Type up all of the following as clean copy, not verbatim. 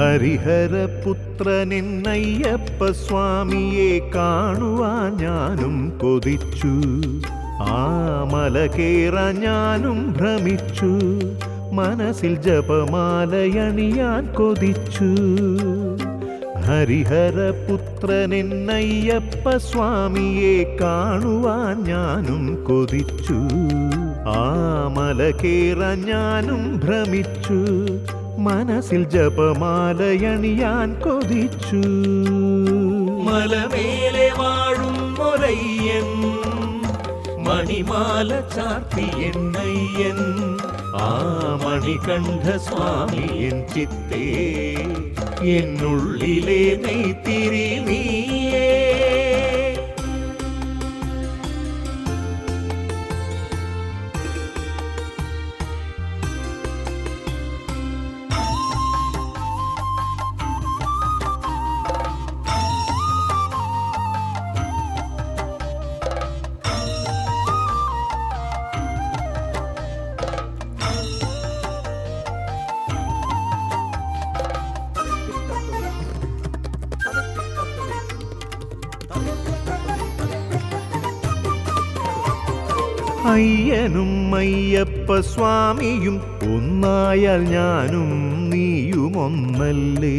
ഹരിഹരപുത്രനെന്നയ്യപ്പ സ്വാമിയെ കാണുവാൻ ഞാനും കൊതിച്ചു. ആ മല കേറാൻ ഞാനും ഭ്രമിച്ചു. മനസ്സിൽ ജപമാലയണിയാൻ കൊതിച്ചു. ഹരിഹരപുത്രനെന്നയ്യപ്പ സ്വാമിയെ കാണുവാൻ ഞാനും കൊതിച്ചു. ആ മല കേറാൻ ഞാനും ഭ്രമിച്ചു. മനസ്സിൽ ജപമാലയണിയാൻ കൊതിച്ചു. മലമേലെ വാഴും ഒരയ്യൻ, മണിമാല ചാർത്തിയെന്നയ്യൻ, ആ മണികണ്ഠ സ്വാമി എൻ ചിത്തേ, എന്നുള്ളിലെ നെയ്ത്തിരി നീയേ. അയ്യനും അയ്യപ്പ സ്വാമിയും ഒന്നായാൽ ഞാനും നീയും ഒന്നല്ലേ.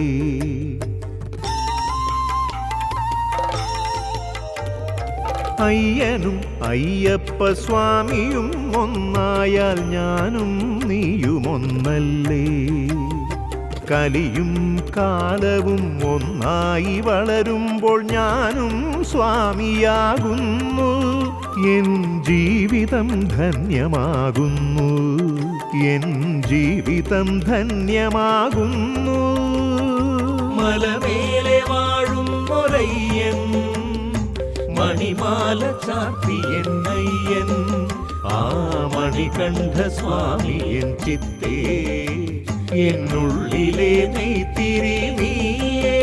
അയ്യനും അയ്യപ്പ സ്വാമിയും ഒന്നായാൽ ഞാനും നീയും ഒന്നല്ലേ. കലിയും കാലവും ഒന്നായി വളരുമ്പോൾ ഞാനും സ്വാമിയാകുന്നു. എൻ ജീവിതം ധന്യമാകുന്നു. എൻ ജീവിതം ധന്യമാകുന്നു. മലമേലെ വാഴും ഒരയ്യൻ, മണിമാല ചാർത്തിയെന്നയ്യൻ, ആ മണികണ്ഠ സ്വാമി എൻ ചിത്തേ, എന്നുള്ളിലെ നെയ്ത്തിരി നീയേ.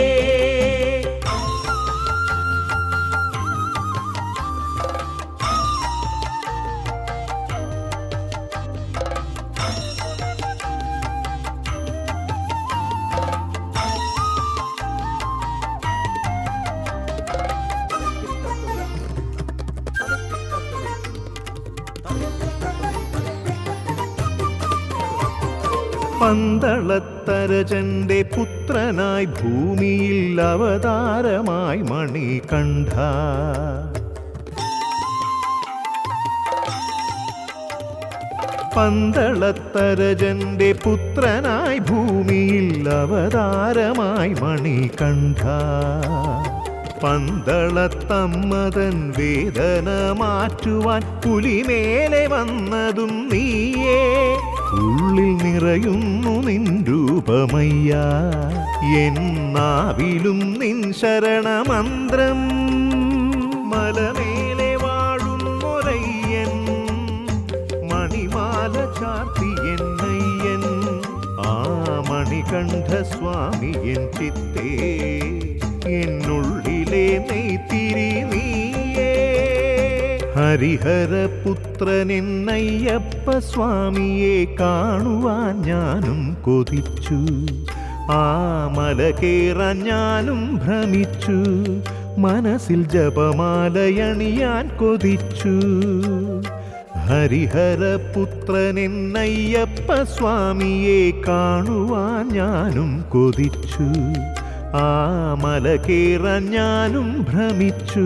പന്തളത്തരജന്റെ പുത്രനായി ഭൂമിയിൽ അവതാരമായി മണികണ്ഠ. പന്തളത്തരജന്റെ പുത്രനായി ഭൂമിയിൽ അവതാരമായി മണികണ്ഠ. പന്തളത്തമ്മതൻ വേദന മാറ്റുവാൻ പുലിമേലെ വന്നതും നീയേ. ഉള്ളിൽ നിറയുന്നു നിൻ രൂപമയ്യ, എന്നാവിലും നിൻ ശരണമന്ത്രം. മലമേലെ വാഴുന്നൊരയ്യൻ, മണിമാല ചാർത്തിയെന്നയ്യൻ, ആ മണികണ്ഠ സ്വാമി എൻ ചിത്തേ, എന്നുള്ളിലെ നെയ്ത്തിരി നീയേ. ഹരിഹരപുത്രനെന്നയ്യപ്പ സ്വാമിയെ കാണുവാൻ ഞാനും കൊതിച്ചു. ആ മല കേറാൻ ഞാനും ഭ്രമിച്ചു. മനസ്സിൽ ജപമാലയണിയാൻ കൊതിച്ചു. ഹരിഹരപുത്രനെന്നയ്യപ്പ സ്വാമിയെ കാണുവാൻ ഞാനും കൊതിച്ചു. ആ മല കേറാൻ ഞാനും ഭ്രമിച്ചു.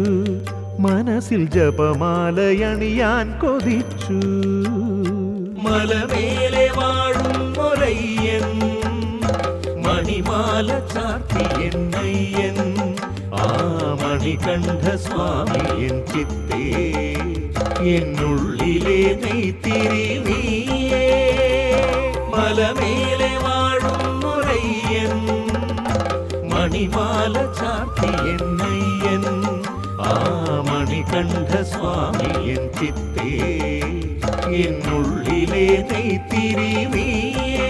മനസ്സിൽ ജപമാലയണിയാൻ കൊതിച്ചു. മലമേലെ വാഴും ഒരയ്യൻ, മണിമാല ചാർത്തിയെന്നയ്യൻ, ആ മണികണ്ഠ സ്വാമി എൻ ചിത്തേ, എന്നുള്ളിലെ നെയ്ത്തിരി നീയേ. മലമേലെ വാഴും ഒരയ്യൻ, മണിമാല ചാർത്തിയെന്നയ്യൻ, ആ മണികണ്ഠ സ്വാമി എൻ ചിത്തേ, എന്നുള്ളിലെ നെയ്ത്തിരി നീയേ.